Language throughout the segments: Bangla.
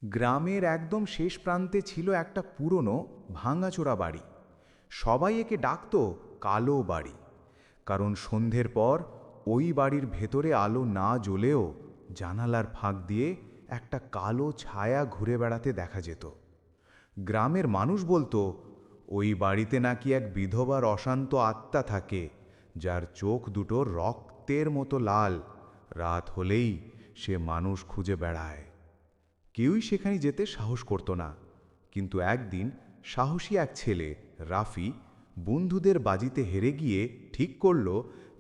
গ্রামের একদম শেষ প্রান্তে ছিল একটা পুরনো ভাঙাচোরা বাড়ি। সবাই একে ডাকত কালো বাড়ি, কারণ সন্ধ্যের পর ওই বাড়ির ভেতরে আলো না জ্বলেও জানালার ফাঁক দিয়ে একটা কালো ছায়া ঘুরে বেড়াতে দেখা যেত। গ্রামের মানুষ বলতো ওই বাড়িতে নাকি এক বিধবার অশান্ত আত্মা থাকে, যার চোখ দুটো রক্তের মতো লাল। রাত হলেই সে মানুষ খুঁজে বেড়ায়। কেউই সেখানে যেতে সাহস করত না, কিন্তু একদিন সাহসী এক ছেলে রাফি বন্ধুদের বাজিতে হেরে গিয়ে ঠিক করল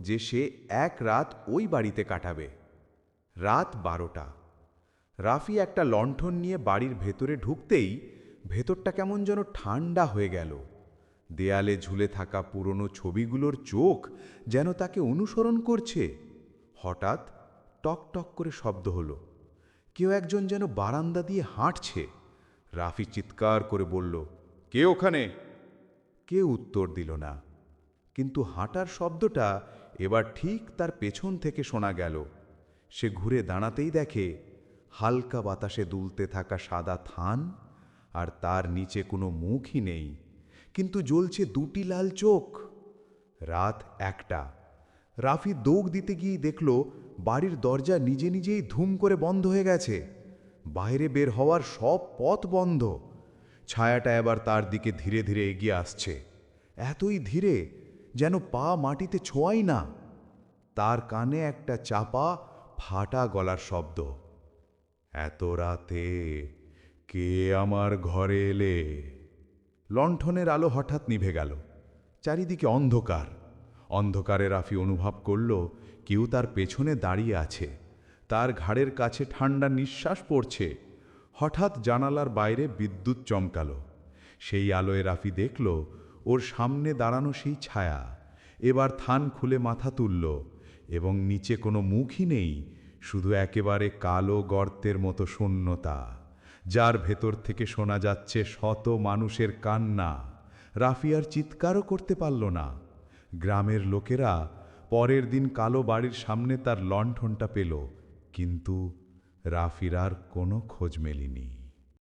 যে সে এক রাত ওই বাড়িতে কাটাবে। রাত 12টা। রাফি একটা লণ্ঠন নিয়ে বাড়ির ভেতরে ঢুকতেই ভেতরটা কেমন যেন ঠান্ডা হয়ে গেল। দেয়ালে ঝুলে থাকা পুরনো ছবিগুলোর চোখ যেন তাকে অনুসরণ করছে। হঠাৎ টক টক করে শব্দ হলো। কেউ একজন যেন বারান্দা দিয়ে হাঁটছে। রাফি চিৎকার করে বলল, কে ওখানে? কেউ উত্তর দিল না, কিন্তু হাঁটার শব্দটা এবার ঠিক তার পেছন থেকে শোনা গেল। সে ঘুরে দাঁড়াতেই দেখে হালকা বাতাসে দুলতে থাকা সাদা থান, আর তার নিচে কোনো মুখই নেই, কিন্তু জ্বলছে দুটি লাল চোখ। রাত 1টা। রাফি দৌড় দিতে গিয়ে দেখল বাড়ির দরজা নিজে নিজেই ধুম করে বন্ধ হয়ে গেছে। বাইরে বের হওয়ার সব পথ বন্ধ। ছায়াটা এবার তার দিকে ধীরে ধীরে এগিয়ে আসছে, এতই ধীরে যেন পা মাটিতে ছোঁয়াই না। তার কানে একটা চাপা ফাটা গলার শব্দ, এত রাতে কে আমার ঘরে এলে? লণ্ঠনের আলো হঠাৎ নিভে গেল। চারিদিকে অন্ধকার। অন্ধকারে রাফি অনুভব করল কেউ তার পেছনে দাঁড়িয়ে আছে। তার ঘাড়ের কাছে ঠান্ডা নিঃশ্বাস পড়ছে। হঠাৎ জানালার বাইরে বিদ্যুৎ চমকালো। সেই আলোয় রাফি দেখল ওর সামনে দাঁড়ানো সেই ছায়া। এবার থান খুলে মাথা তুলল, এবং নিচে কোনো মুখই নেই, শুধু একেবারে কালো গর্তের মতো শূন্যতা, যার ভেতর থেকে শোনা যাচ্ছে শত মানুষের কান্না। রাফি আর চিৎকারও করতে পারল না। গ্রামের লোকেরা পরের দিন কালো বাড়ির সামনে তার লণ্ঠনটা পেল, কিন্তু রাফির আর কোনো খোঁজ মেলেনি।